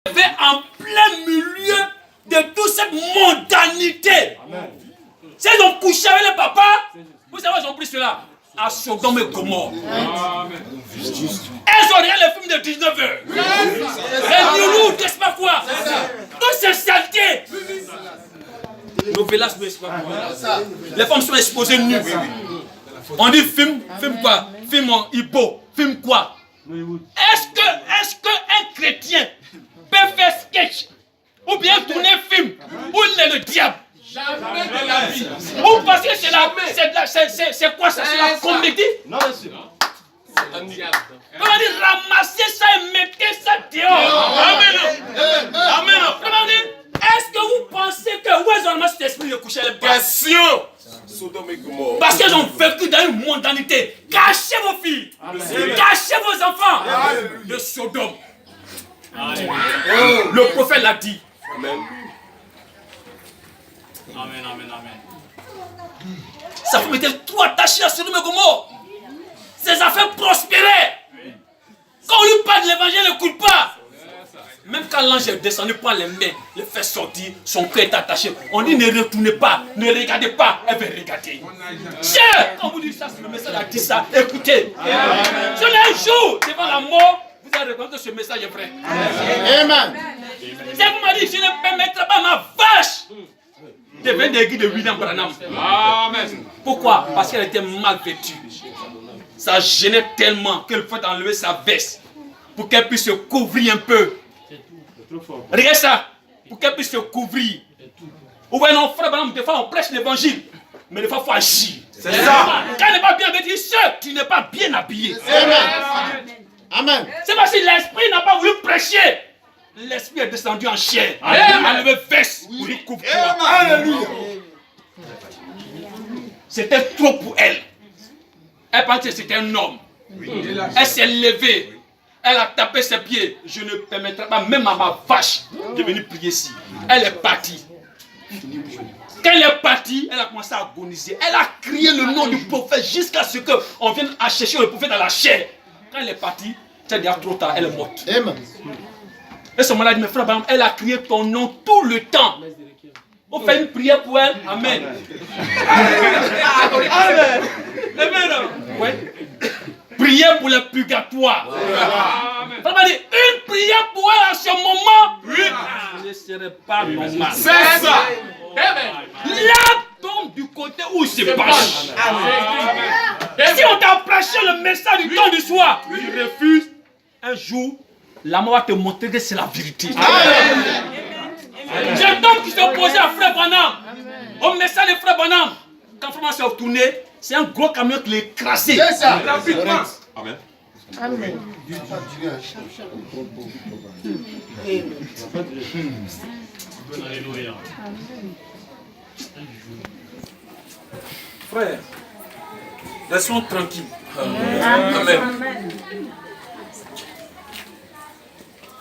fait en plein milieu de toute cette mondanité. Si ils ont couché avec le papa, vous savez, ils ont pris cela à Sodome et Gomorrhe. Elles ont regardé le film de 19h. Les loulous, qu'est-ce pas quoi? Toutes ces saletés. Nos villages, les femmes sont exposées nues. On dit film quoi? Film en hippo, film quoi? Est-ce qu'un chrétien peut faire sketch ou bien tourner film où il est le diable? Jamais de la vie. Ou parce que c'est quoi ça? C'est la comédie? Non, monsieur. On va dire ramasser ça et mettez ça dehors. Amen. Amen. Comment dire? Est-ce que vous pensez que où est-ce que cet esprit de coucher les bras? Question. Parce qu'ils ont vécu dans une mondanité. Cachez vos filles. Cachez vos enfants de Sodome. Le prophète l'a dit. Amen. Amen, amen, amen. Sa femme était trop attachée à Sodome et Gomorrhe. Ses affaires prospéraient. Quand on lui parle de l'évangile, elle n'écoute pas. Même quand l'ange est descendu, prend les mains, les fait sortir, son cœur est attaché. On dit ne retournez pas, ne regardez pas, elle veut regarder. Cher, quand vous dites ça, le message a dit ça, écoutez. Sur un jour, devant la mort, vous allez reconnaître que ce message est vrai. Amen. Si vous m'avez dit, je ne permettrai pas ma vache de venir des guides de William Branham. Amen. Pourquoi? Parce qu'elle était mal vêtue. Ça gênait tellement qu'elle faut enlever sa veste pour qu'elle puisse se couvrir un peu. Regarde ça, pour qu'elle puisse se couvrir. Ou bien non, frère Branham, des fois on prêche l'évangile, mais des fois il faut agir. C'est ça. Quand elle n'est pas bien vêtue, tu n'es pas bien habillé. Amen. Amen. C'est parce que l'esprit n'a pas voulu prêcher. L'esprit est descendu en chair. Elle a levé veste pour lui couvrir. Alléluia. C'était trop pour elle. Elle pensait que c'était un homme. Elle s'est levée. Elle a tapé ses pieds. Je ne permettrai pas même à ma vache de venir prier ici. Elle est partie. Quand elle est partie, elle a commencé à agoniser. Elle a crié le nom du prophète jusqu'à ce qu'on vienne à chercher le prophète dans la chair. Quand elle est partie, c'est déjà trop tard, elle est morte. Et ce moment-là dit, mes frères, elle a crié ton nom tout le temps. On fait une prière pour elle. Amen. Amen. Amen. Ouais. Prière pour le purgatoire. Une prière pour elle à ce moment, ce ne serait pas normal. C'est ça. Là tombe du côté où il se passe. Si on t'a prêché le message du temps du soir, tu refuses, un jour, la mort va te montrer que c'est la vérité. J'ai un homme qui s'est opposé à Frère Branham, au message de Frère Branham. Quand Frère Branham s'est retourné, c'est un gros camion qui l'a écrasé. C'est ça. Amen. Amen. Frère, restons tranquilles. Amen.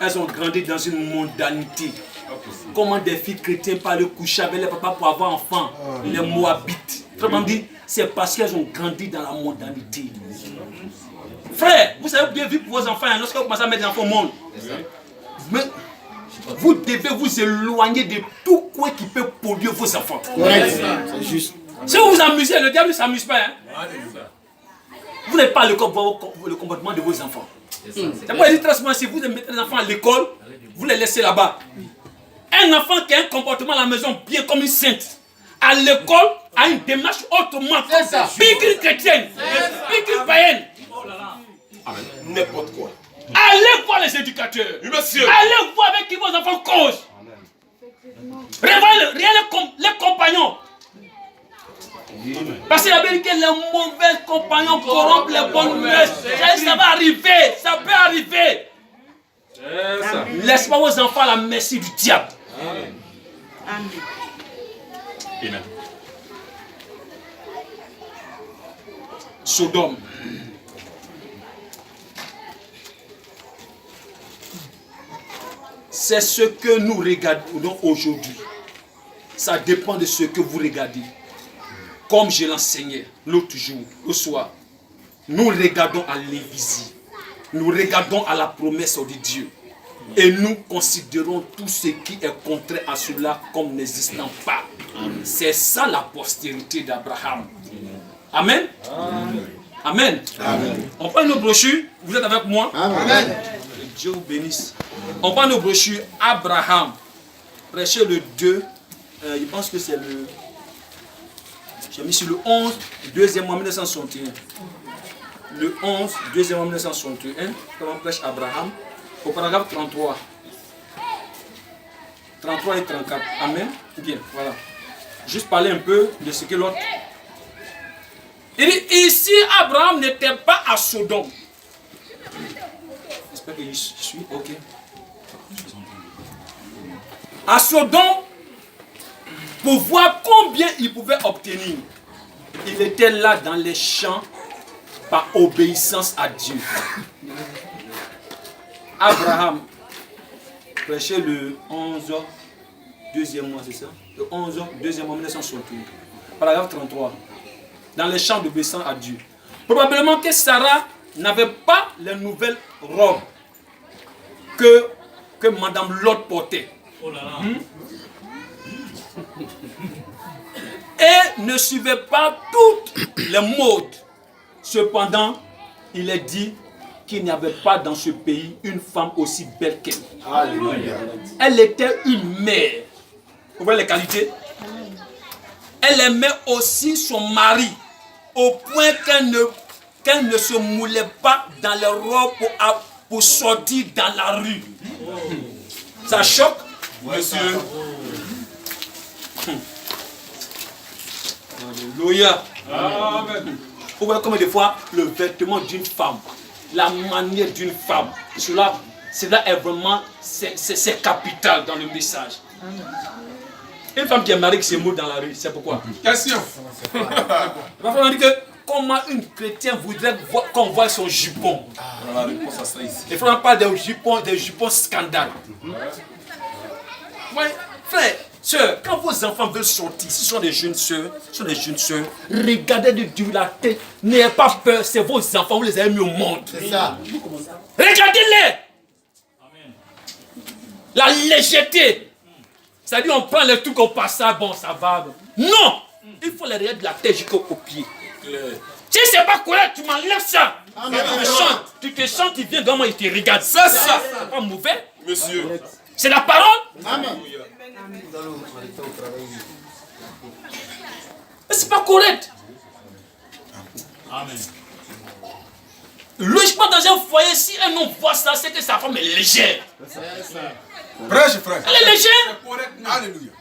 Elles ont grandi dans une mondanité. Comment des filles chrétiennes parlent coucher avec les papas pour avoir enfant, les Moabites. Frère dit, c'est parce qu'elles ont grandi dans la mondanité. Frère, vous savez bien vivre pour vos enfants lorsque vous commencez à mettre des enfants au monde. Mais vous devez vous éloigner de tout quoi qui peut polluer vos enfants. C'est juste. Si vous vous amusez, le diable ne s'amuse pas. Hein? Vous n'avez pas le comportement de vos enfants. C'est pourquoi il dit très souvent, si vous mettez les enfants à l'école, vous les laissez là-bas. Un enfant qui a un comportement à la maison bien comme une sainte, à l'école, a une démarche autrement. Pique chrétienne, pique païenne. N'importe quoi. Allez voir les éducateurs. Monsieur. Allez voir avec qui vos enfants causent. Regardez les compagnons. Parce qu'il y a bien que les mauvais compagnons corrompent les bonnes mœurs. Ça va arriver, ça peut arriver. Laisse pas vos enfants à la merci du diable. Amen. Amen. Sodome. C'est ce que nous regardons aujourd'hui. Ça dépend de ce que vous regardez. Comme je l'enseignais l'autre jour, au soir. Nous regardons à l'invisible. Nous regardons à la promesse de Dieu. Et nous considérons tout ce qui est contraire à cela comme n'existant pas. C'est ça la postérité d'Abraham. Amen. Amen. Amen. On prend nos brochures. Vous êtes avec moi? Amen. Que Dieu vous bénisse. On prend nos brochures. Abraham. Prêchez le 2. Je pense que c'est le... J'ai mis sur le 11, deuxième mois 1961. Le 11, deuxième mois 1961. Comment on prêche Abraham? Au paragraphe 33. 33 et 34. Amen. Bien, voilà. Juste parler un peu de ce que l'autre... Il dit, ici, Abraham n'était pas à Sodome. J'espère que je suis OK. À Sodome, pour voir combien il pouvait obtenir. Il était là dans les champs par obéissance à Dieu. Abraham, prêchait le 11, deuxième mois, c'est ça? Le 11, deuxième mois 1961. Paragraphe 33. Dans les champs d'obéissance à Dieu. Probablement que Sarah n'avait pas les nouvelles robes que Madame Lot portait. Oh là là. Et ne suivait pas toutes les modes. Cependant, il est dit qu'il n'y avait pas dans ce pays une femme aussi belle qu'elle. Alléluia. Elle était une mère. Vous voyez les qualités? Elle aimait aussi son mari, au point qu'elle ne se moulait pas dans les robes pour sortir dans la rue. Ça choque, monsieur? Alléluia. Amen. Vous voyez combien de fois le vêtement d'une femme, la manière d'une femme, cela est vraiment, c'est capital dans le message. Une femme qui est mariée qui se moule dans la rue, c'est pourquoi? Question. Parfois on dit que comment une chrétienne voudrait qu'on voit son jupon. La réponse à ça ici. Les frères parlent des jupons scandales. Ouais, frère, sœur, quand vos enfants veulent sortir, ce sont des jeunes sœurs, regardez de la tête, n'ayez pas peur, c'est vos enfants, vous les avez mis au monde. C'est ça. Regardez-les. La légèreté. C'est-à-dire, on prend les trucs au passage, bon, ça va. Non! Il faut les regarder de la tête jusqu'au pied. Si c'est pas correct, tu m'enlèves ça. Tu te sens, tu viens dans moi, il te regarde. C'est ça. C'est pas mauvais. Monsieur. C'est la parole. Amen. Mais c'est pas correct. Amen. Logiquement, dans un foyer, si un homme voit ça, c'est que sa femme est légère. Prêche, frère. Elle est légère. Alléluia.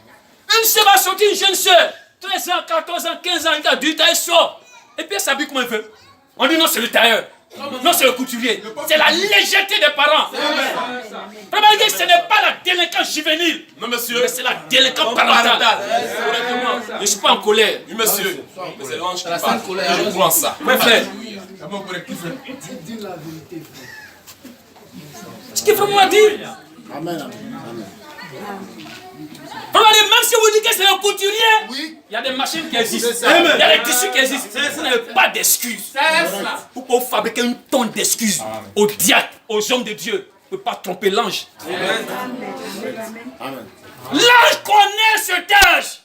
Une sœur va sortir, une jeune sœur, 13 ans, 14 ans, 15 ans, il a 18 ans, elle sort. Et puis elle s'habille comme elle veut. On dit non, c'est le tailleur. Non, c'est le couturier. C'est la légèreté des parents. Premièrement, ce n'est pas la délinquance juvénile. Non, monsieur. Mais c'est la délinquance parentale. Je ne suis pas en colère. Oui, monsieur. Mais c'est l'ange qui parle. Je prends ça. Oui, frère. Ce qu'il faut moi dire. Amen. Même si vous dites que c'est un couturier, il y a des machines qui existent, il y a des tissus qui existent. Vous n'avez pas d'excuses. Pourquoi vous fabriquez une tonne d'excuses aux diacres, aux hommes de Dieu? Vous ne pouvez pas tromper l'ange. L'ange connaît cet âge.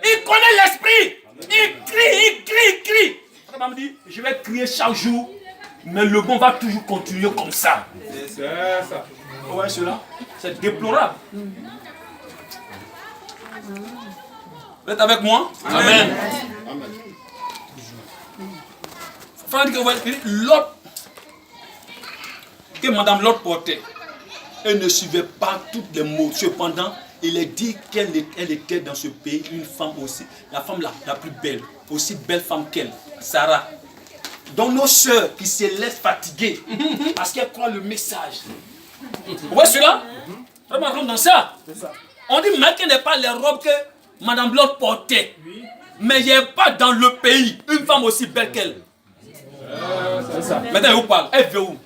Il connaît l'esprit. Il crie. Il me dit, je vais crier chaque jour, mais le monde va toujours continuer comme ça. C'est ça. Vous voyez cela? C'est déplorable. Vous êtes avec moi? Amen. Frère, l'autre que Madame Lot portait, elle ne suivait pas toutes les mots. Cependant, il est dit qu'elle était dans ce pays une femme aussi, la femme la plus belle, aussi belle femme qu'elle, Sarah. Donc nos sœurs qui se laissent fatiguer parce qu'elles croient le message. Vous voyez cela? Vraiment, comme dans ça. On dit même qu'elle n'est pas les robes que Madame Lot portait. Mais il n'y a pas dans le pays une femme aussi belle qu'elle. Maintenant, elle vous parle. Elle veut où?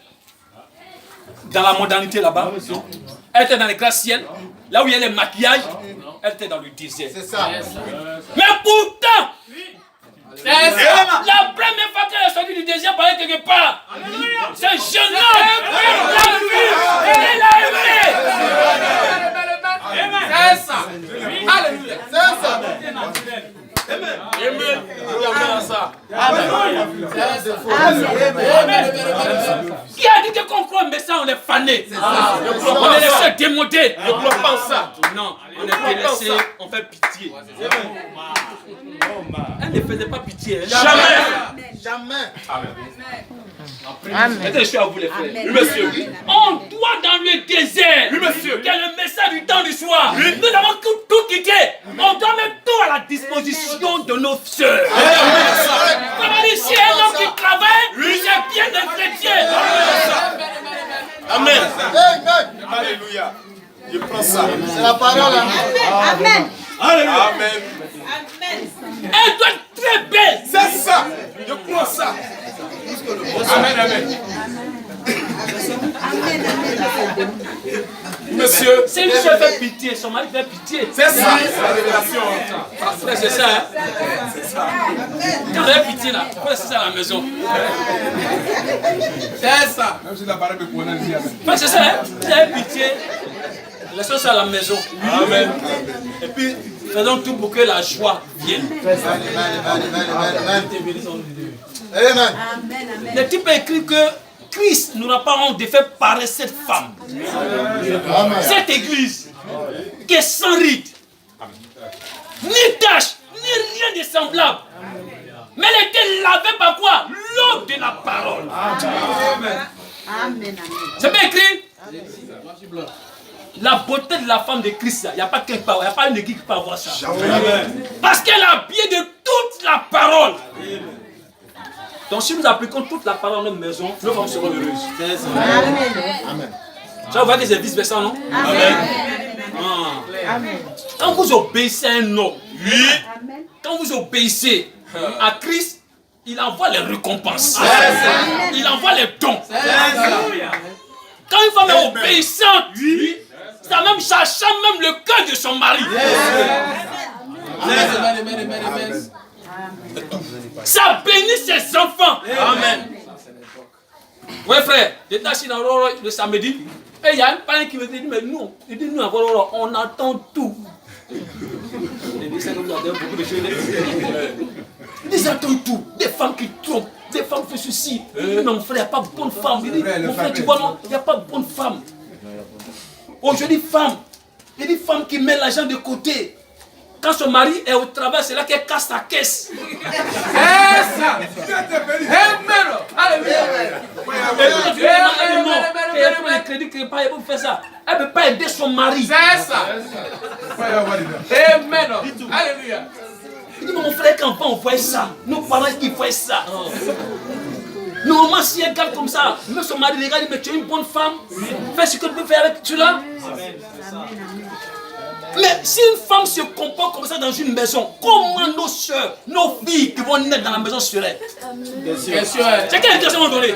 Dans la modernité là-bas? Elle était dans les gratte-ciel. Là où il y a les maquillages, elle était dans le désert. C'est ça. Mais pourtant, La première fois qu'elle est sortie du désert pour aller quelque part, ce jeune homme l'a vu et l'a aimé. C'est ça. Alléluia. C'est ça. Amen. Qui a dit que qu'on croit mais ça on est fané? On est laissé démonter. Ne crois pas ça. Non, on est délaissé, on fait pitié. Elle ne faisait pas pitié. Jamais. Est-ce que je suis à vous les frères? Oui, monsieur. On doit dans le désert. Oui, monsieur. Quel est le message du temps du soir? Oui. Nous avons tout quitté. On doit mettre tout à la disposition de nos sœurs. Comme ici, un homme qui travaille, c'est bien d'un chrétien. Amen. Alléluia. Je prends ça. C'est la parole. Amen. Alléluia. Amen. Elle doit être très belle. C'est ça. Je prends ça. Amen, amen. Monsieur, C'est une seule fait pitié, son mari fait pitié. c'est ça. C'est la révélation. Frère, c'est ça, hein? Quand on fait pitié là, frère, c'est ça à la maison. C'est ça. Frère, c'est ça, hein? Vous avez pitié, laissons ça à la maison. Amen. Et puis, faisons tout pour que la joie vienne. Amen. Le type a écrit que Christ n'aura pas honte de faire paraître cette femme. Cette église qui est sans ride, ni tache, ni rien de semblable. Mais elle était lavée par quoi? L'eau de la parole. C'est bien écrit? La beauté de la femme de Christ, il n'y a pas qu'un parole, il n'y a pas une église qui peut avoir ça. Parce qu'elle a habillé de toute la parole. Donc si nous appliquons toute la parole dans notre maison, nos femmes seront heureuses. Amen. Ça, vous voyez que c'est vice-versa, non? Amen. Quand vous obéissez à un homme, quand vous obéissez à Christ, il envoie les récompenses. Il envoie les dons. Quand une femme est obéissante, ça même cherche même le cœur de son mari. Ça bénit ses enfants. Amen. Oui frère, j'étais assis dans le samedi et il y a un parent qui me dit, mais nous, on entend tout. Ils entendent tout. Des femmes qui trompent, des femmes qui font ceci. Non mon frère, il n'y a pas de bonne femme. Il dit, mon frère, tu vois non, il n'y a pas de bonne femme. Aujourd'hui, femme, il dit femme qui met l'argent de côté. Quand son mari est au travail, c'est là qu'elle casse sa caisse. C'est ça. Amen. Alléluia. Elle prend les crédits qu'elle paye pour faire ça. Elle ne peut pas aider son mari. C'est ça. Amen. Alléluia. Il dit, mon frère, quand on voit ça, nos parents qui voient ça. Normalement, si elle garde comme ça, même son mari regarde, mais tu es une bonne femme, fais ce que tu peux faire avec cela. Mais si une femme se comporte comme ça dans une maison, comment nos soeurs, nos filles qui vont naître dans la maison seraient? Bien sûr. C'est quelle éducation on va donner?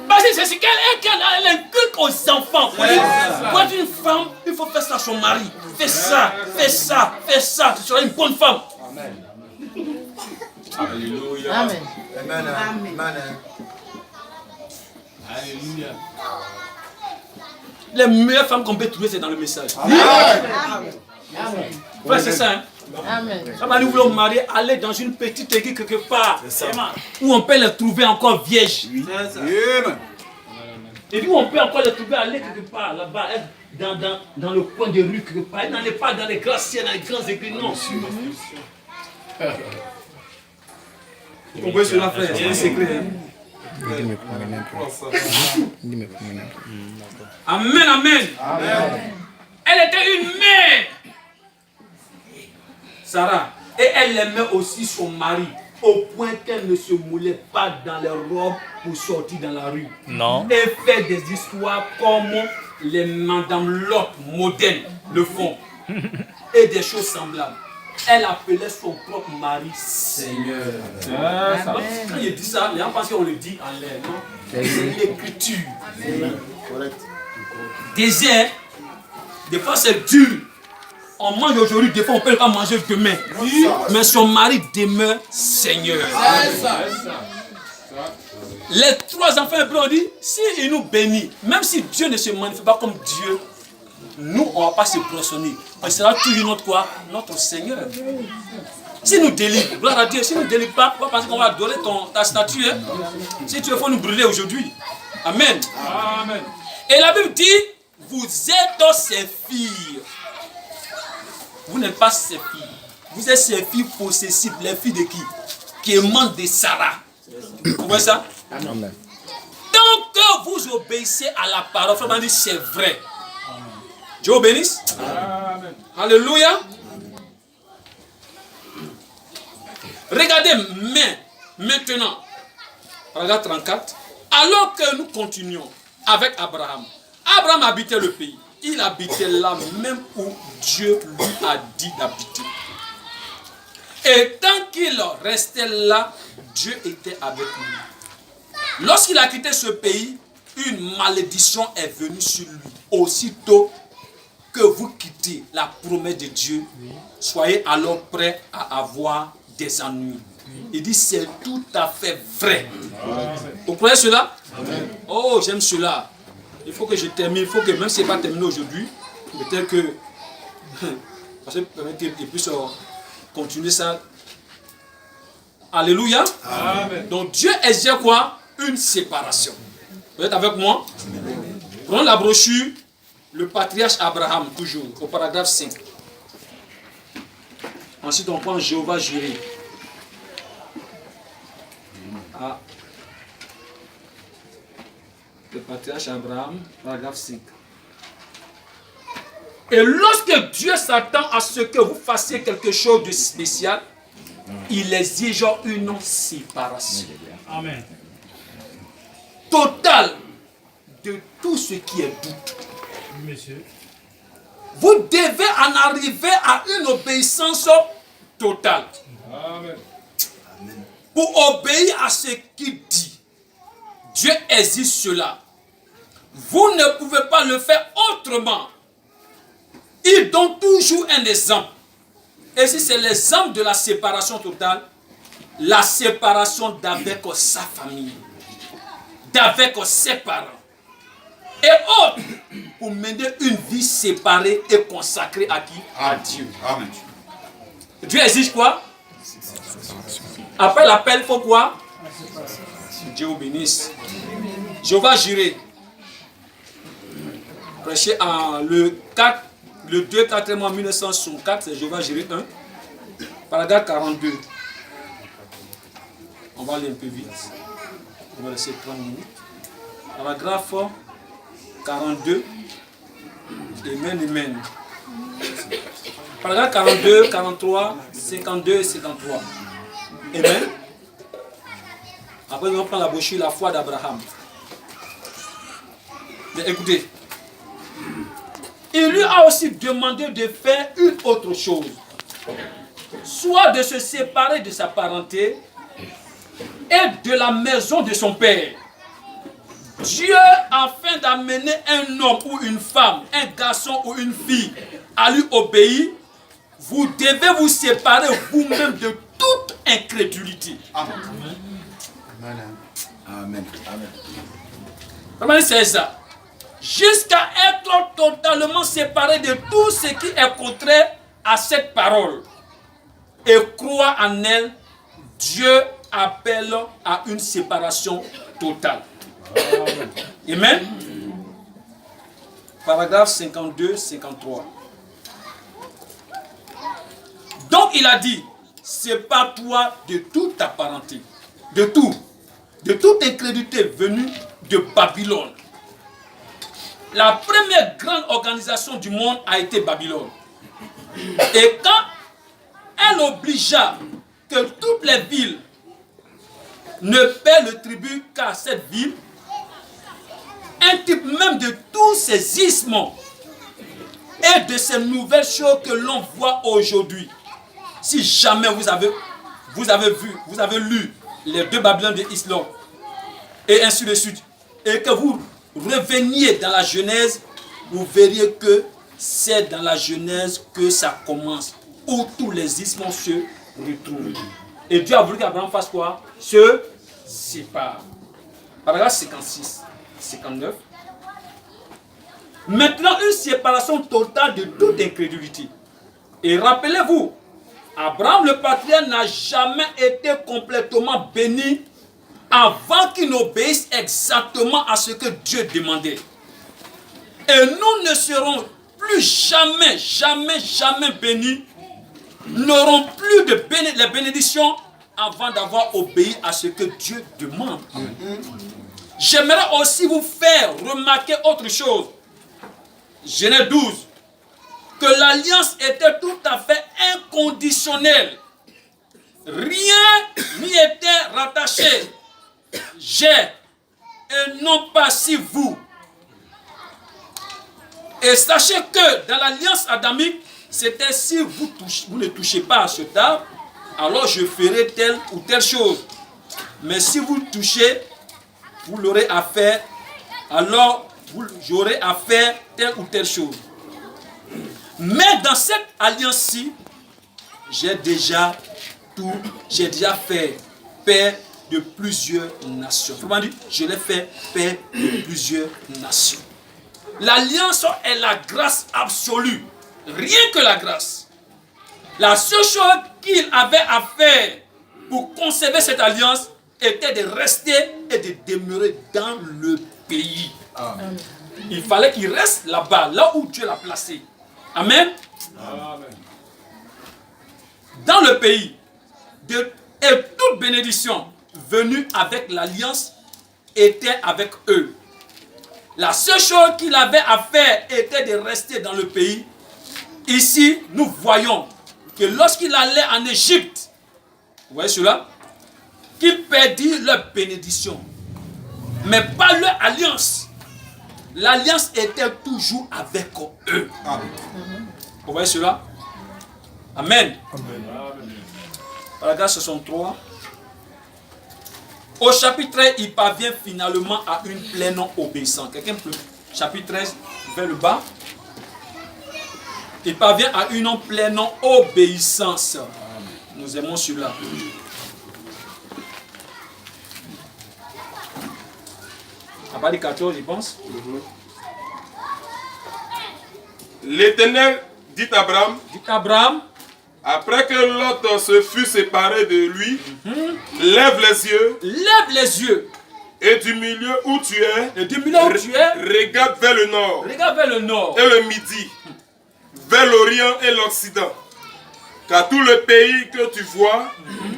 Parce que c'est ce qu'elle inculque aux enfants. Pour être une femme, il faut faire ça à son mari. Fais ça, fais ça, fais ça. Tu seras une bonne femme. Alléluia. Amen. Amen. Alléluia. Les meilleures femmes qu'on peut trouver, c'est dans le message. Ouais, c'est ça. Hein? Ça va nous vouloir marier, aller dans une petite église quelque part. Où on peut les trouver encore vierges. Et puis où on peut encore les trouver, aller quelque part là-bas, dans le coin de rue quelque part. N'allez pas dans les grands ciels, dans les grands églises, non. On peut se la faire, c'est un secret. Amen, amen. Elle était une mère. Sarah. Et elle aimait aussi son mari. Au point qu'elle ne se moulait pas dans les robes pour sortir dans la rue. Non. Et fait des histoires comme les Madame Lot modernes le font. Et des choses semblables. Elle appelait son propre mari Seigneur. Quand il dit ça, les gens pensent qu'on le dit en l'air, non? C'est l'écriture. Désert, des fois c'est dur. On mange aujourd'hui, des fois on peut pas manger demain. Mais son mari demeure Seigneur. Les 3 enfants hébreux ont dit, s'il nous bénit, même si Dieu ne se manifeste pas comme Dieu, nous on ne va pas se poissonner. Il sera toujours notre quoi? Notre Seigneur. Si nous délivre, gloire à Dieu, si nous ne délivre pas, on va penser qu'on va adorer ta statue. Hein? Si tu veux, il faut nous brûler aujourd'hui. Amen. Amen. Et la Bible dit, vous êtes ses filles. Vous n'êtes pas ses filles. Vous êtes ses filles possessives. Les filles de qui? Qui émanent de Sarah. Vous voyez ça? Amen. Tant que vous obéissez à la parole, frère, dit c'est vrai. Dieu vous bénisse. Amen. Alléluia. Regardez maintenant, paragraphe 34. Alors que nous continuons avec Abraham, Abraham habitait le pays. Il habitait là même où Dieu lui a dit d'habiter. Et tant qu'il restait là, Dieu était avec lui. Lorsqu'il a quitté ce pays, une malédiction est venue sur lui. Aussitôt que vous quittez la promesse de Dieu, soyez alors prêts à avoir des ennuis. Il dit c'est tout à fait vrai. Vous croyez cela? Amen. Oh, j'aime cela. Il faut que je termine. Il faut que même si ce n'est pas terminé aujourd'hui, peut-être que parce qu'il puisse continuer ça. Alléluia. Amen. Donc Dieu exerce quoi? Une séparation. Vous êtes avec moi? Amen. Prenons la brochure, le patriarche Abraham, toujours, au paragraphe 5. Ensuite, on prend Jéhovah Jireh. Ah. Le patriarche Abraham, paragraphe 5. Et lorsque Dieu s'attend à ce que vous fassiez quelque chose de spécial, il exige une séparation. Amen. Totale de tout ce qui est doute. Monsieur. Vous devez en arriver à une obéissance totale. Amen. Pour obéir à ce qu'il dit. Dieu exige cela. Vous ne pouvez pas le faire autrement. Il donne toujours un exemple. Et si c'est l'exemple de la séparation totale, la séparation d'avec sa famille, d'avec ses parents, et autres, pour mener une vie séparée et consacrée à qui? À Dieu. Amen. Dieu exige quoi? Après l'appel, il faut quoi? Dieu vous bénisse. Jéhovah Jireh. Prêché en le 2 4 mois 1964, c'est Jéhovah Jireh 1. Paragraphe 42. On va aller un peu vite. On va laisser 30 minutes. Paragraphe 42. Amen. Paragraphe 42, 43, 52 et 53. Amen. Après, on prend la brochure, la foi d'Abraham. Mais écoutez, il lui a aussi demandé de faire une autre chose. Soit de se séparer de sa parenté et de la maison de son père. Dieu, afin d'amener un homme ou une femme, un garçon ou une fille à lui obéir, vous devez vous séparer vous-même de toute incrédulité. Amen. Amen. Amen. C'est ça. Jusqu'à être totalement séparé de tout ce qui est contraire à cette parole. Et croire en elle, Dieu appelle à une séparation totale. Amen. Paragraphe 52, 53. Donc il a dit, sépare-toi de toute ta parenté, de toute incrédulité venue de Babylone. La première grande organisation du monde a été Babylone. Et quand elle obligea que toutes les villes ne paient le tribut qu'à cette ville, un type même de tous ces issements et de ces nouvelles choses que l'on voit aujourd'hui. Si jamais vous avez lu les 2 Babylone de Islande et ainsi de suite, et que vous reveniez dans la Genèse, vous verriez que c'est dans la Genèse que ça commence, où tous les isthmes se retrouvent. Et Dieu a voulu qu'Abraham fasse quoi? Se sépare. Paragraphe 56, 59. Maintenant, une séparation totale de toute incrédulité. Et rappelez-vous, Abraham le patriarche n'a jamais été complètement béni avant qu'il n'obéisse exactement à ce que Dieu demandait. Et nous ne serons plus jamais, jamais, jamais bénis, n'aurons plus de les bénédictions avant d'avoir obéi à ce que Dieu demande. J'aimerais aussi vous faire remarquer autre chose. Genèse 12. Que l'alliance était tout à fait inconditionnelle. Rien n'y était rattaché. J'ai et non pas si vous. Et sachez que dans l'alliance adamique, c'était si vous ne touchez pas à cet arbre, alors je ferai telle ou telle chose. Mais si vous touchez, vous l'aurez à faire, alors j'aurai à faire telle ou telle chose. Mais dans cette alliance-ci, j'ai déjà fait père de plusieurs nations. Comment dire? Je l'ai fait père de plusieurs nations. L'alliance est la grâce absolue. Rien que la grâce. La seule chose qu'il avait à faire pour conserver cette alliance était de rester et de demeurer dans le pays. Amen. Il fallait qu'il reste là-bas, là où Dieu l'a placé. Amen. Amen. Dans le pays, et toute bénédiction venue avec l'alliance était avec eux. La seule chose qu'il avait à faire était de rester dans le pays. Ici, nous voyons que lorsqu'il allait en Égypte, vous voyez cela, qu'il perdit leur bénédiction, mais pas leur alliance. L'alliance était toujours avec eux. Amen. Vous voyez cela? Amen. Amen. Paragraphe 63. Au chapitre 13, il parvient finalement à une pleine obéissance. Quelqu'un peut, chapitre 13, vers le bas. Il parvient à une pleine obéissance. Nous aimons cela. À partir de 14, je pense. L'Éternel dit à Abraham, après que Lot se fut séparé de lui, lève les yeux, et du milieu où tu es, regarde vers le nord, et le midi, vers l'Orient et l'Occident. Car tout le pays que tu vois,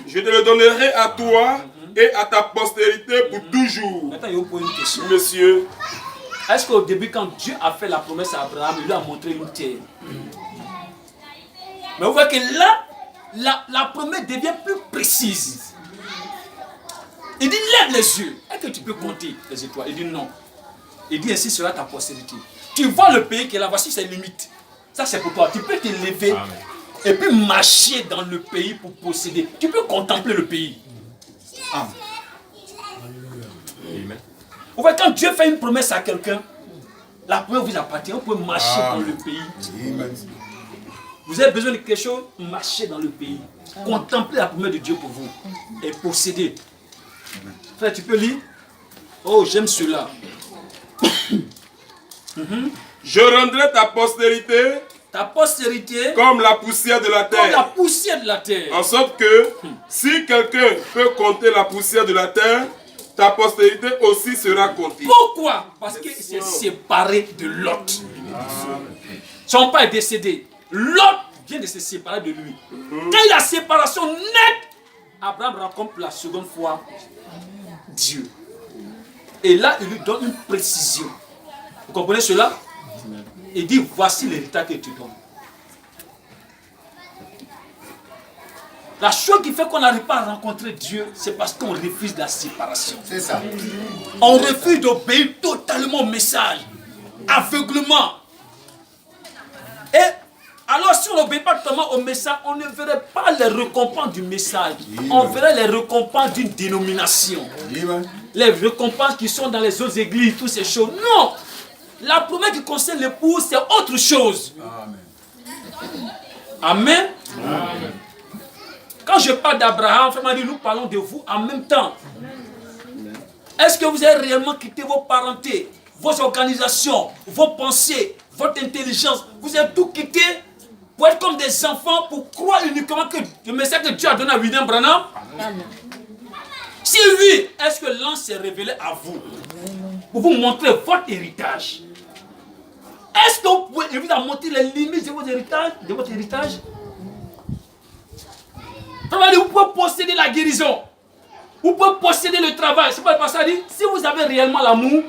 je te le donnerai à toi et à ta postérité pour toujours. Maintenant, il faut une question. Monsieur, est-ce qu'au début, quand Dieu a fait la promesse à Abraham, il lui a montré une terre? Mais vous voyez que là, la promesse devient plus précise. Il dit, lève les yeux. Est-ce que tu peux compter les étoiles? Il dit non. Il dit, ainsi sera ta postérité. Tu vois le pays qui est là, voici ses limites. Ça, c'est pour toi. Tu peux te lever et puis marcher dans le pays pour posséder. Tu peux contempler le pays. Amen. Vous voyez, quand Dieu fait une promesse à quelqu'un, la promesse vous appartient. Vous pouvez marcher dans le pays. Amen. Vous avez besoin de quelque chose, marchez dans le pays. Contemplez la promesse de Dieu pour vous. Et possédez. Frère, tu peux lire? Oh, j'aime cela. Je rendrai ta postérité comme la poussière de la terre. Comme la poussière de la terre. En sorte que si quelqu'un peut compter la poussière de la terre, ta postérité aussi sera comptée. Pourquoi? Parce qu'il s'est séparé de Lot. Son père est décédé. Lot vient de se séparer de lui. Quand il y a séparation nette, Abraham rencontre la seconde fois Dieu. Et là, il lui donne une précision. Vous comprenez cela? Il dit, voici l'héritage que tu donnes. La chose qui fait qu'on n'arrive pas à rencontrer Dieu, c'est parce qu'on refuse la séparation. C'est ça. On refuse d'obéir totalement au message. Aveuglement. Et alors, si on n'obéit pas totalement au message, on ne verrait pas les récompenses du message. On verrait les récompenses d'une dénomination. Les récompenses qui sont dans les autres églises, toutes ces choses. Non! La promesse qui concerne l'épouse, c'est autre chose. Amen. Amen. Quand je parle d'Abraham, nous parlons de vous en même temps. Est-ce que vous avez réellement quitté vos parentés, vos organisations, vos pensées, votre intelligence? Vous avez tout quitté pour être comme des enfants, pour croire uniquement que le message que Dieu a donné à William Branham? Amen. Si oui, est-ce que l'ange s'est révélé à vous pour vous montrer votre héritage? Est-ce que vous pouvez vous montrer les limites de votre héritage? Vous pouvez posséder la guérison. Vous pouvez posséder le travail. C'est pas le pasteur dit, si vous avez réellement l'amour,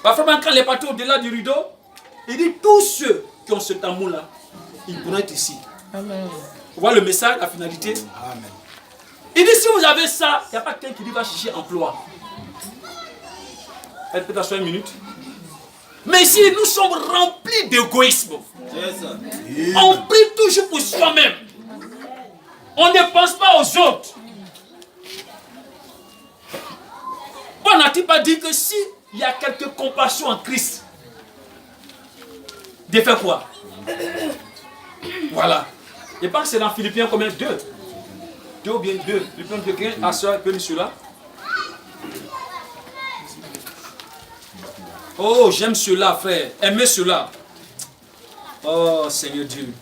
parfois quand les partis au-delà du rideau, il dit tous ceux qui ont cet amour-là, ils pourront être ici. Amen. Vous voyez le message, la finalité? Amen. Il dit si vous avez ça, il n'y a pas quelqu'un qui dit va chercher emploi. Peut-être une minute. Mais si nous sommes remplis d'égoïsme, on prie toujours pour soi-même. On ne pense pas aux autres. Bon, n'a-t-il pas dit que si il y a quelque compassion en Christ, de faire quoi? Voilà. Je pense que c'est dans Philippiens combien? 2 ou bien 2. Philippiens 2, à cela, peut celui-là. Oh, j'aime cela, frère. Aimez cela. Oh, Seigneur Dieu.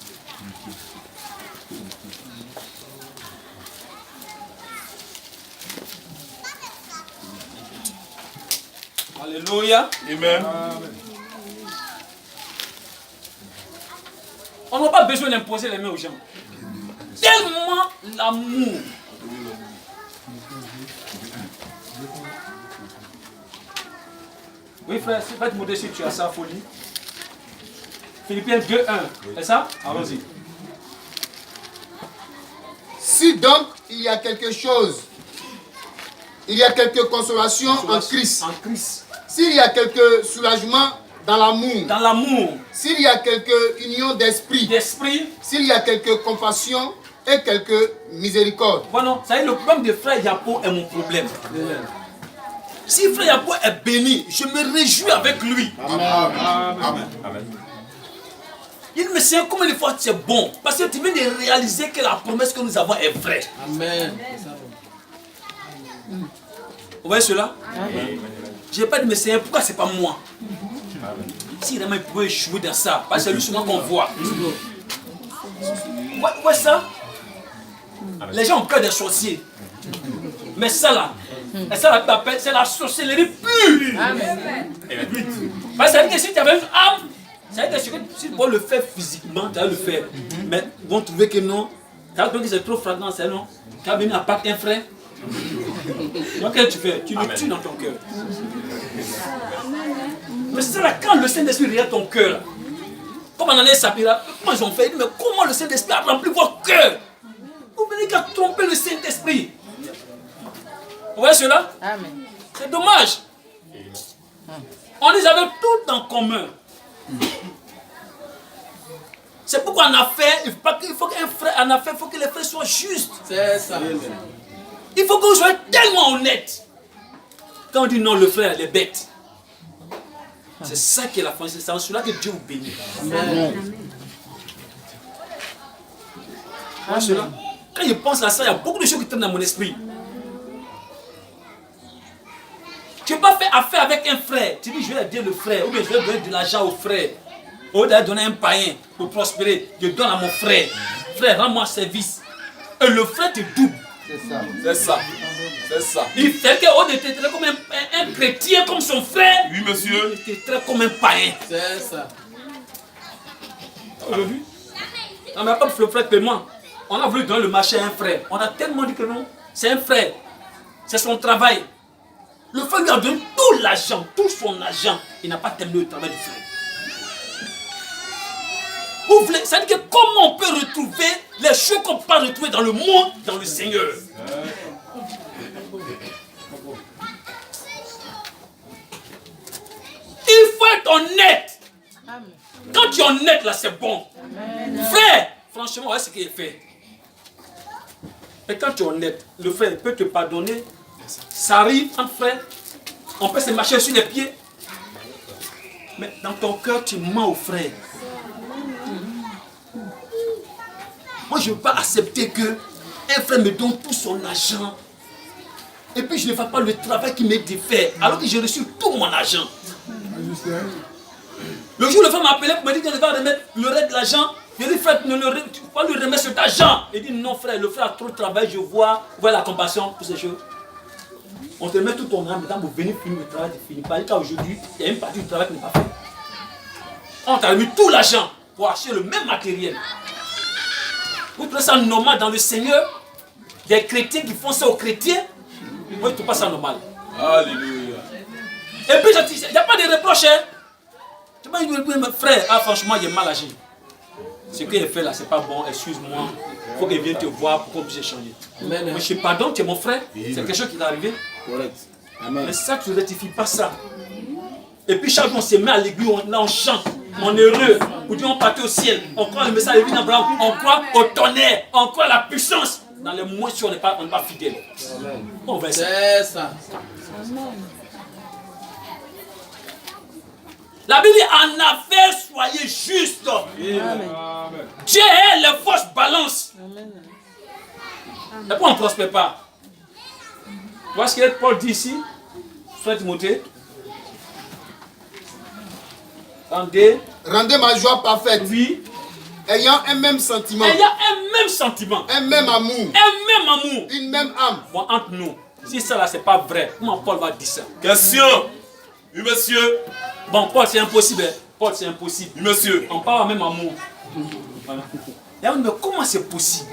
Alléluia. Amen. On n'a pas besoin d'imposer les mains aux gens. Tellement l'amour. Oui, frère, c'est pas de modestie, tu as ça, folie. Philippiens 2, 1. C'est ça? Allons-y. Si donc il y a quelque chose, il y a quelque consolation en Christ. En Christ. S'il y a quelque soulagement dans l'amour. Dans l'amour. S'il y a quelque union d'esprit. S'il y a quelque compassion et quelque miséricorde. Bon, ça y est, le problème de frère Yapo est mon problème. Si frère Yapo est béni, je me réjouis avec lui. Amen. Amen. Il me sait combien de fois c'est bon. Parce que tu viens de réaliser que la promesse que nous avons est vraie. Amen. Vous voyez cela? Amen. Je n'ai pas dit, mais c'est pourquoi c'est pas moi? Si vraiment il pouvait jouer dans ça, parce que c'est lui souvent qu'on voit. Ouais, ça? Les gens ont peur des sorciers. Mais ça là, c'est la sorcellerie pure. Amen. Parce que ça veut dire que si tu avais une âme, ça veut dire que si tu peux le faire physiquement, tu vas le faire. Mais ils vont trouver que non. Tu vas trouver que c'est trop flagrant, c'est non. Tu vas venir à Pâques un frère. Donc qu'est-ce que tu fais? Tu le tues dans ton cœur. Mais c'est là quand le Saint-Esprit regarde ton cœur. Comme on en est Sapira, comment ils ont fait? Mais comment le Saint-Esprit a rempli votre cœur? Vous venez qu'à tromper le Saint-Esprit. Vous voyez cela? Amen. C'est dommage. On les avait tout en commun. C'est pourquoi en affaires, il faut qu'un frère, en affaires, il faut que les frères soient justes. C'est ça. Il faut que vous soyez tellement honnête. Quand on dit non, le frère, il est bête. C'est ça qui est la France. C'est en cela que Dieu vous bénit. Amen. Amen. Quand je pense à ça, il y a beaucoup de choses qui tournent dans mon esprit. Tu n'as pas fait affaire avec un frère. Tu dis, je vais aider le frère. Ou bien je vais donner de l'argent au frère. Au lieu de donner à un païen pour prospérer, je donne à mon frère. Frère, rends-moi service. Et le frère te double. C'est ça. C'est ça. C'est ça. Il fait qu'au lieu de te traiter comme un chrétien, comme son frère. Oui, monsieur. Il te traite comme un païen. C'est ça. Vous avez vu? On n'a pas le frère de paiement. On a voulu donner le marché à un frère. On a tellement dit que non. C'est un frère. C'est son travail. Le frère lui a donné tout l'argent, tout son argent. Il n'a pas terminé le travail du frère. Vous voulez, ça veut dire que comment on peut retrouver les choses qu'on peut pas retrouver dans le monde, dans le Seigneur. Il faut être honnête. Quand tu es honnête, là, c'est bon. Frère, franchement, voilà ce qu'il est fait. Et quand tu es honnête, le frère peut te pardonner. Ça arrive entre frères. On peut se marcher sur les pieds. Mais dans ton cœur, tu mens au frère. Moi, je ne veux pas accepter qu'un frère me donne tout son argent. Et puis, je ne fais pas le travail qu'il m'est de faire. Alors que j'ai reçu tout mon argent. Le jour où le frère m'a appelé pour me dire qu'il va remettre le reste de l'argent, je lui ai dit, frère, tu ne peux pas lui remettre cet argent. Il dit, non, frère, le frère a trop de travail, je vois la compassion, toutes ces choses. On te met tout ton argent, maintenant, pour venir finir le travail, tu finis pas. Aujourd'hui, il y a une partie du travail qui n'est pas fait. On t'a mis tout l'argent pour acheter le même matériel. Vous trouvez ça normal dans le Seigneur? Des chrétiens qui font ça aux chrétiens? Moi, je ne trouve pas ça normal. Alléluia. Et puis, il n'y a pas de reproche. Hein? Tu m'as dit, frère, franchement, il est mal agi. Ce qu'il a fait là, c'est pas bon, excuse-moi. Il faut qu'il vienne te voir pour qu'on puisse échanger. Mais je pardonne, tu es mon frère. C'est quelque chose qui est arrivé. Mais ça, tu ne rectifies pas ça. Et puis, chaque jour, on se met à l'église, on chante, on est heureux. Pour dire, on partait au ciel. On croit le message de vie d'Abraham. On croit au tonnerre. On croit à la puissance. Dans les moitiés, on n'est pas fidèle. On va essayer. C'est ça. La Bible dit, en affaires, soyez justes. Amen. Dieu est les fausses balances. Et pourquoi on ne prospère pas? Tu vois ce que Paul dit ici, frère Timothée? Rendez ma joie parfaite. Oui. Ayant un même sentiment. Ayant un même sentiment. Un même amour. Un même amour. Une même âme. Bon, entre nous, si ça là, c'est pas vrai, comment Paul va dire ça? Question. Oui, monsieur. Bon, Paul, c'est impossible. Paul, c'est impossible. Oui, monsieur. On parle même amour. Voilà. Mais comment c'est possible?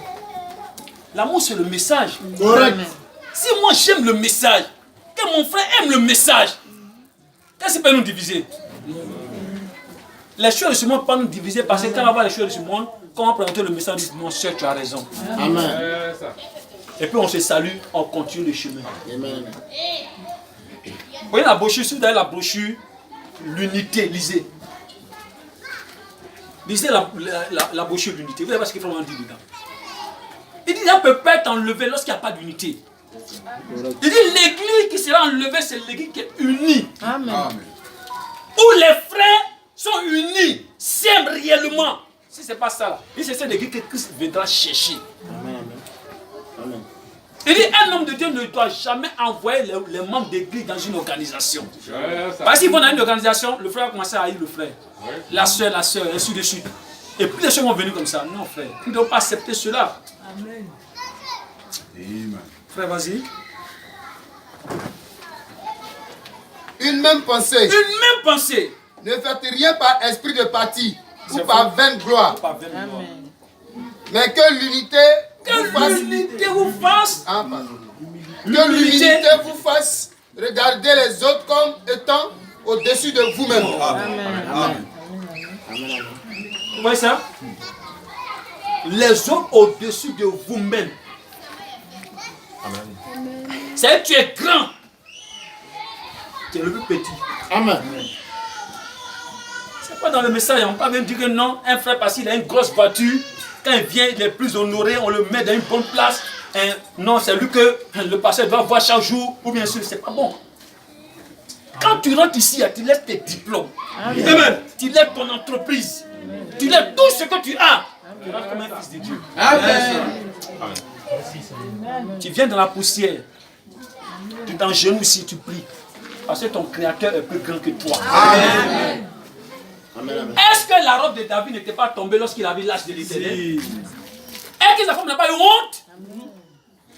L'amour, c'est le message. Correct. Si moi, j'aime le message, que mon frère aime le message, qu'est-ce qui peut nous diviser? Les choses de ce monde ne peuvent pas nous diviser parce que quand on va voir les choses de ce monde, quand on va présenter le message, on dit mon cher, tu as raison. Amen. Et puis on se salue, on continue le chemin. Amen. Vous voyez la brochure, si vous avez la brochure, l'unité, lisez. Lisez la brochure de l'unité. Vous allez voir ce qu'il faut en dire dedans. Il dit ça ne peut pas être enlevé lorsqu'il n'y a pas d'unité. Il dit l'église qui sera enlevée, c'est l'église qui est unie. Amen. Où les frères sont unis, s'aiment réellement. Si ce n'est pas ça là, il dit c'est l'église que Christ viendra chercher. Amen. Amen. Il dit un homme de Dieu ne doit jamais envoyer les membres d'église dans une organisation. Parce qu'ils vont dans une organisation, le frère va commencer à haïr le frère. La soeur, ainsi de suite. Et plus les choses vont venir comme ça. Non, frère, nous ne devons pas accepter cela. Amen. Frère, vas-y. Une même pensée. Une même pensée. Ne faites rien par esprit de parti ou par vaine gloire. Amen. Mais que l'unité vous fasse. Ah, pardon. Que l'unité vous fasse regarder les autres comme étant au-dessus de vous-même. Amen. Vous voyez ça? Les autres au-dessus de vous-même. C'est que tu es grand. Tu es le plus petit. Amen. C'est pas dans le message, on ne peut pas même dire que non, un frère parce qu'il a une grosse voiture, quand il vient, il est plus honoré, on le met dans une bonne place. Et non, c'est lui que le pasteur doit voir chaque jour, ou bien sûr, c'est pas bon. Quand tu rentres ici, tu laisses tes diplômes. Amen. Tu laisses ton entreprise. Tu laisses tout ce que tu as. Tu rentres comme un fils de Dieu. Amen. Tu viens dans la poussière. Tu t'engenouilles ici, tu pries. Parce que ton créateur est plus grand que toi. Amen. Est-ce que la robe de David n'était pas tombée lorsqu'il avait l'âge de l'Éternel? Est-ce que sa femme n'a pas eu honte?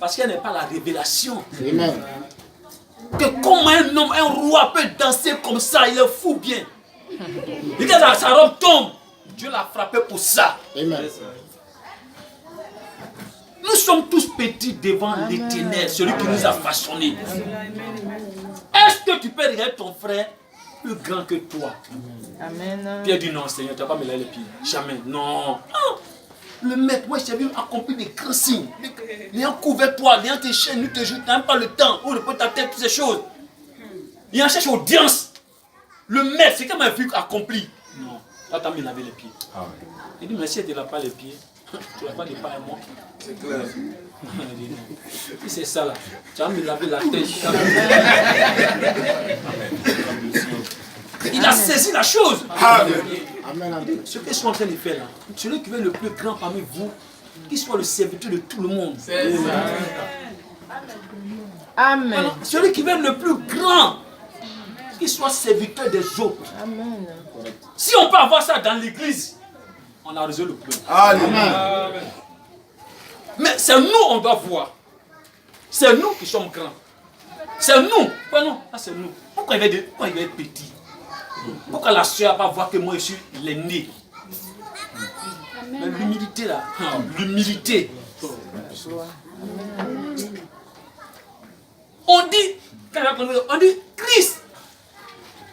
Parce qu'elle n'est pas la révélation. Amen. Que comment un homme, un roi peut danser comme ça, il est fou bien. Et que sa robe tombe, Dieu l'a frappé pour ça. Amen. Nous sommes tous petits devant l'Éternel, celui qui nous a façonnés. Est-ce que tu peux regarder ton frère plus grand que toi? Amen. Pierre dit non, Seigneur, tu ne vas pas me laver les pieds. Jamais. Non. Ah, le maître, moi, j'ai vu accomplir des grands signes. L'ayant couvert toi, l'ayant tes chaînes, ne te joue, tu n'as même pas le temps. Ou ne peut ta tête, toutes ces choses. Il en cherche audience. Le maître, c'est comme un vu accompli. Non. Toi, tu as me laver les pieds. Il dit, mais si tu ne laves pas les pieds, tu ne laves pas les pas à moi. C'est clair. Si c'est ça là, tu vas me laver la tête. Il a saisi la chose. Amen. Ce qu'ils sont en train de faire là, celui qui veut le plus grand parmi vous, qu'il soit le serviteur de tout le monde. Amen. Alors, celui qui veut le plus grand, qu'il soit serviteur des autres. Amen. Si on peut avoir ça dans l'église, on a résolu le problème. Amen. Mais c'est nous on doit voir. C'est nous qui sommes grands. C'est nous. Ouais, non, c'est nous. Pourquoi il va être petit? Pourquoi la soeur va voir que moi je suis l'aîné? Mais l'humilité là, l'humilité. On dit Christ,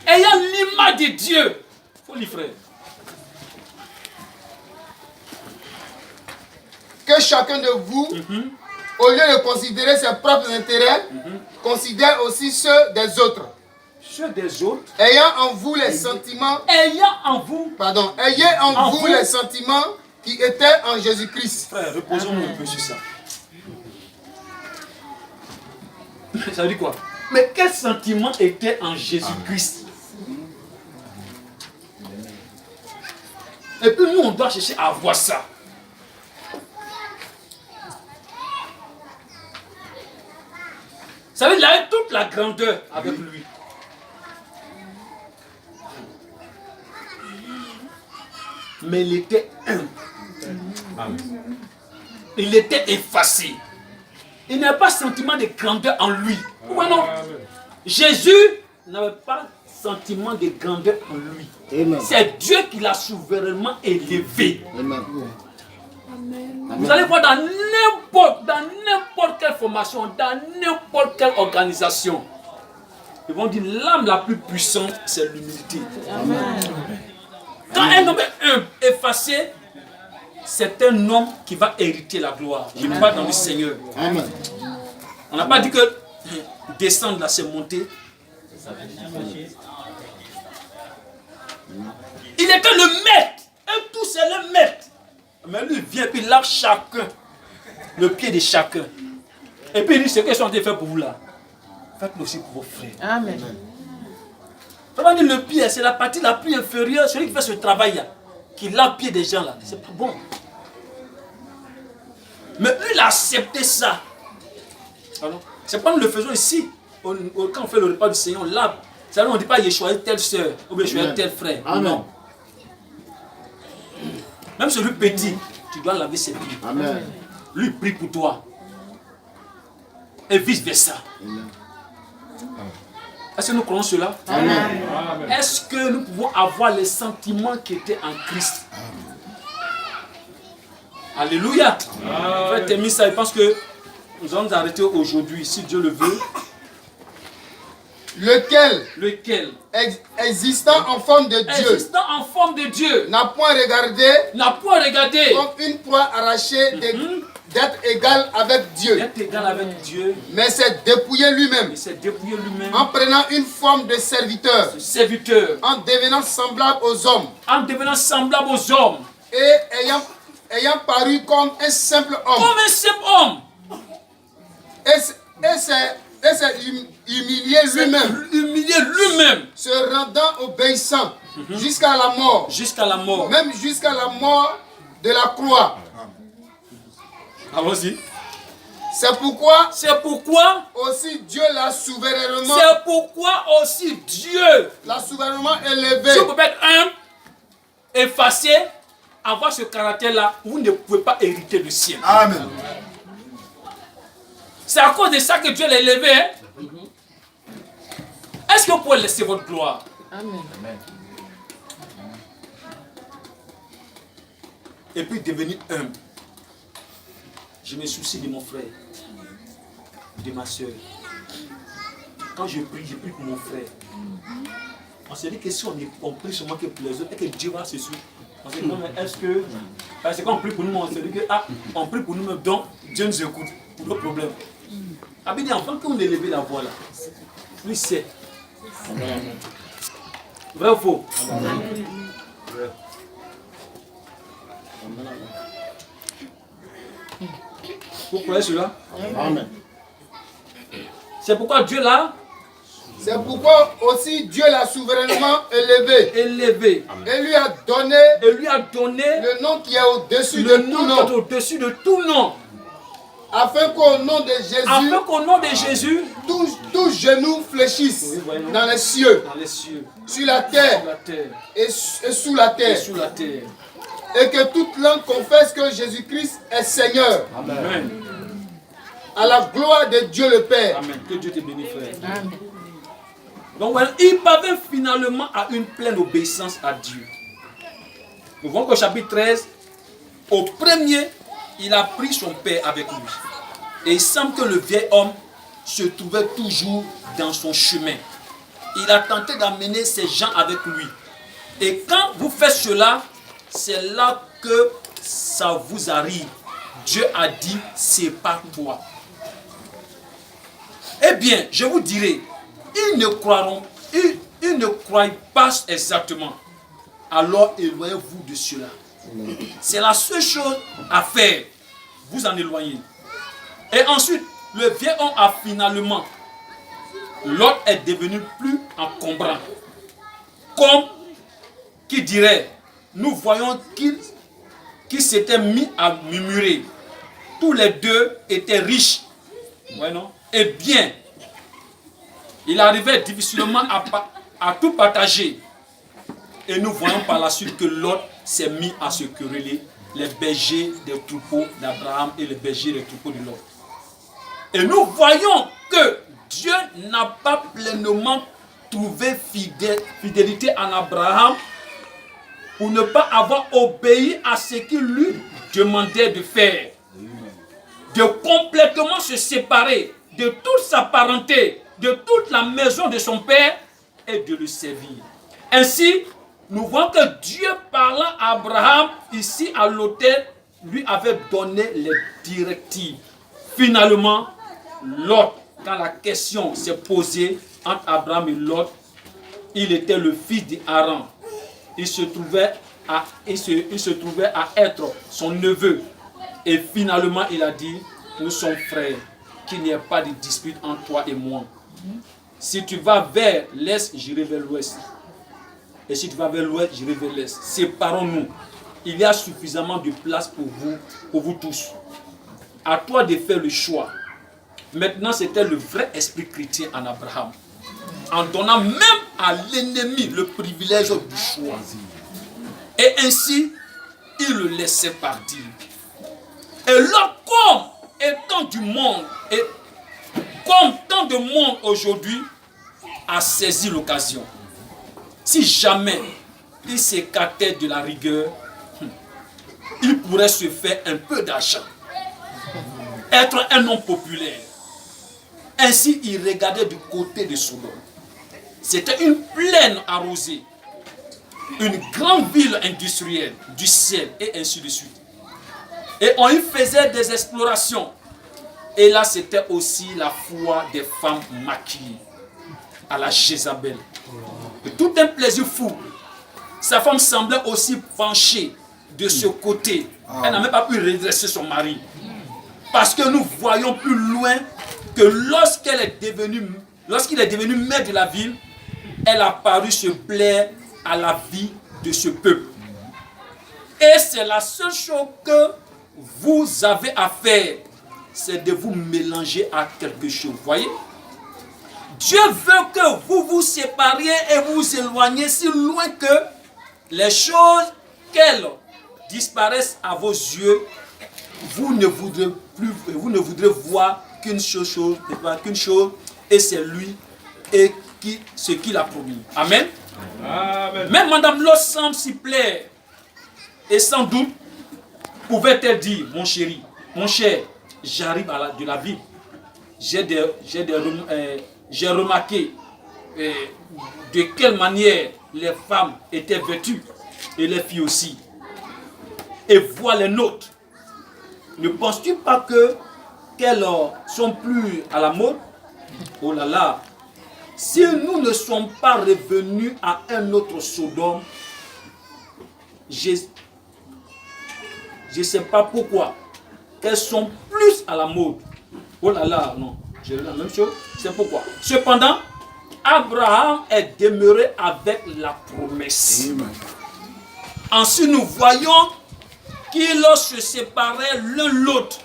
ayant l'image de Dieu. Faut lui frère. Que chacun de vous, au lieu de considérer ses propres intérêts, considère aussi ceux des autres. Ceux des autres. Ayant en vous les sentiments. Ayant en vous. Pardon. Ayez en vous les sentiments qui étaient en Jésus-Christ. Frère, reposons-nous un peu sur ça. Ça veut dire quoi? Mais quel sentiment était en Jésus-Christ? Et puis nous, on doit chercher à avoir ça. Ça veut dire qu'il avait toute la grandeur avec lui. Mais il était humble. Il était effacé. Il n'avait pas sentiment de grandeur en lui. Pourquoi non? Jésus n'avait pas sentiment de grandeur en lui. C'est Dieu qui l'a souverainement élevé. Amen. Vous allez voir dans n'importe quelle formation, dans n'importe quelle organisation, ils vont dire l'âme la plus puissante, c'est l'humilité. Quand un homme est humble, effacé, c'est un homme qui va hériter la gloire. Je parle dans le Seigneur. Amen. On n'a pas dit que descendre là, c'est monter. Il était le maître. Un tout, c'est le maître. Mais lui, il vient et lave chacun. Le pied de chacun. Et puis il dit, ce que je suis en train de faire pour vous là, faites-le aussi pour vos frères. Amen. Comment dire le pied, c'est la partie la plus inférieure. Celui qui fait ce travail-là, qui lave le pied des gens là, c'est pas bon. Mais lui, il a accepté ça. C'est pas nous le faisons ici. Quand on fait le repas du Seigneur, on lave. C'est-à-dire on ne dit pas, j'ai choisi telle soeur, ou bien j'ai choisi tel frère. Amen. Non. Même celui petit, tu dois laver ses pieds. Amen. Lui prie pour toi. Et vice versa. Est-ce que nous croyons cela? Amen. Est-ce que nous pouvons avoir les sentiments qui étaient en Christ? Alléluia. Frère Témis, ça, je pense que nous allons nous arrêter aujourd'hui, si Dieu le veut. Lequel, existant en forme de Dieu, n'a point regardé comme une proie arrachée d'être égal avec Dieu. Mais s'est dépouillé lui-même. En prenant une forme de serviteur. En devenant semblable aux hommes. Et ayant paru comme un simple homme. Et s'est humilié lui-même. Se rendant obéissant jusqu'à la mort. Même jusqu'à la mort de la croix. Allons-y. C'est pourquoi aussi Dieu l'a souverainement. L'a souverainement élevé. Si vous pouvez être humble, effacé, avoir ce caractère-là, vous ne pouvez pas hériter le ciel. Amen. C'est à cause de ça que Dieu l'a élevé. Hein? Est-ce que vous pouvez laisser votre gloire? Amen. Et puis devenir humble. Je me soucie de mon frère, de ma soeur. Quand je prie pour mon frère. On se dit que si on prie seulement que pour les autres, et que Dieu va se suivre. On se dit non, mais est-ce que. Parce que quand on prie pour nous, on se dit que on prie pour nous, donc Dieu nous écoute. Pour le problème. Abid dit, enfin, quand on élève la voix là, lui sait. Vrai ou faux? Vous croyez cela? Amen. C'est pourquoi Dieu l'a C'est pourquoi aussi Dieu l'a souverainement élevé. Et lui a donné le nom qui est au-dessus de tout nom. Afin qu'au nom de Jésus, tous genoux fléchissent dans les cieux, sur la terre et sous la terre. Et que toute langue confesse que Jésus-Christ est Seigneur. Amen. À la gloire de Dieu le Père. Amen. Que Dieu te bénisse, frère. Amen. Donc voilà, il parvint finalement à une pleine obéissance à Dieu. Nous voyons qu'au chapitre 13, au premier, il a pris son père avec lui. Et il semble que le vieil homme se trouvait toujours dans son chemin. Il a tenté d'amener ces gens avec lui. Et quand vous faites cela, c'est là que ça vous arrive. Dieu a dit, sépare-toi. Eh bien, je vous dirai, ils ne croient pas exactement. Alors éloignez-vous de cela. C'est la seule chose à faire. Vous en éloignez. Et ensuite, le vieil homme a finalement, l'autre est devenu plus encombrant. Comme qui dirait, nous voyons qu'il s'était mis à murmurer. Tous les deux étaient riches. Ouais, non? Et bien, il arrivait difficilement à tout partager. Et nous voyons par la suite que l'autre s'est mis à se quereller les bergers des troupeaux d'Abraham et les bergers des troupeaux de l'autre. Et nous voyons que Dieu n'a pas pleinement trouvé fidélité en Abraham pour ne pas avoir obéi à ce qu'il lui demandait de faire. De complètement se séparer de toute sa parenté, de toute la maison de son père et de le servir. Ainsi, nous voyons que Dieu, parlant à Abraham, ici à l'autel, lui avait donné les directives. Finalement, Lot, quand la question s'est posée entre Abraham et Lot, il était le fils d'Aaron. Il se trouvait à être son neveu. Et finalement, il a dit, nous sommes frères, qu'il n'y ait pas de dispute entre toi et moi. Si tu vas vers l'est, j'irai vers l'ouest. Et si tu vas vers l'ouest, j'irai vers l'est. Séparons-nous. Il y a suffisamment de place pour vous tous. À toi de faire le choix. Maintenant, c'était le vrai esprit chrétien en Abraham. En donnant même à l'ennemi le privilège du choix. Et ainsi, il le laissait partir. Et là, comme étant du monde, et comme tant de monde aujourd'hui a saisi l'occasion. Si jamais il s'écartait de la rigueur, il pourrait se faire un peu d'argent. Être un homme populaire. Ainsi, il regardait du côté de Sodome. C'était une plaine arrosée. Une grande ville industrielle, du ciel, et ainsi de suite. Et on y faisait des explorations. Et là, c'était aussi la foi des femmes maquillées à la Jézabel. Et tout un plaisir fou. Sa femme semblait aussi penchée de ce côté. Elle n'a même pas pu redresser son mari. Parce que nous voyons plus loin que lorsqu'il est devenu maître de la ville, elle a paru se plaire à la vie de ce peuple. Et c'est la seule chose que vous avez à faire, c'est de vous mélanger à quelque chose. Voyez? Dieu veut que vous vous sépariez et vous éloigniez si loin que les choses qu'elles disparaissent à vos yeux, vous ne voudrez voir qu'une chose, et c'est lui et ce qu'il a promis. Amen. Amen. Même Madame Lot semble s'y plaire. Et sans doute, pouvait-elle dire, mon chéri, mon cher, j'arrive de la ville. J'ai remarqué de quelle manière les femmes étaient vêtues, et les filles aussi. Et vois les nôtres. Ne penses-tu pas qu'elles sont plus à la mode? Oh là là! Si nous ne sommes pas revenus à un autre Sodome, je ne sais pas pourquoi, qu'elles sont plus à la mode. Oh là là, non, j'ai la même chose, c'est pourquoi. Cependant, Abraham est demeuré avec la promesse. Ensuite, nous voyons qu'ils se séparaient l'un l'autre.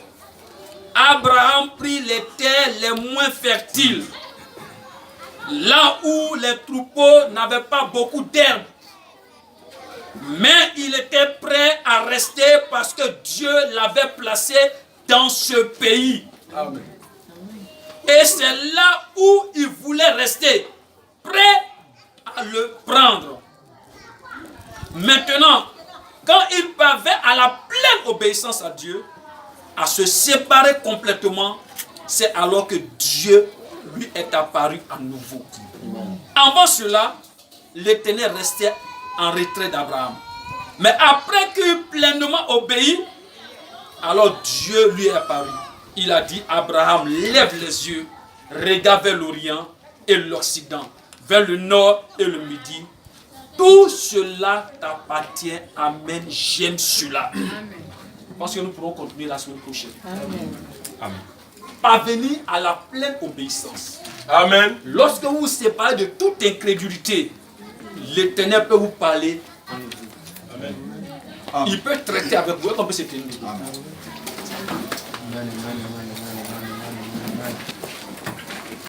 Abraham prit les terres les moins fertiles, là où les troupeaux n'avaient pas beaucoup d'herbe. Mais il était prêt à rester parce que Dieu l'avait placé dans ce pays. Amen. Et c'est là où il voulait rester, prêt à le prendre. Maintenant, quand il parvint à la pleine obéissance à Dieu, à se séparer complètement, c'est alors que Dieu lui est apparu à nouveau. Avant cela, l'Éternel restait en retrait d'Abraham. Mais après qu'il eut pleinement obéi, alors Dieu lui est apparu. Il a dit, Abraham, lève les yeux, regarde vers l'Orient et l'Occident, vers le Nord et le Midi. Tout cela t'appartient. Amen. J'aime cela. Amen. Parce que nous pourrons continuer la semaine prochaine. Amen. Amen. Parvenir à la pleine obéissance. Amen. Lorsque vous vous séparez de toute incrédulité, l'Éternel peut vous parler en vous. Amen. Il peut traiter avec vous. On peut se tenir. Amen.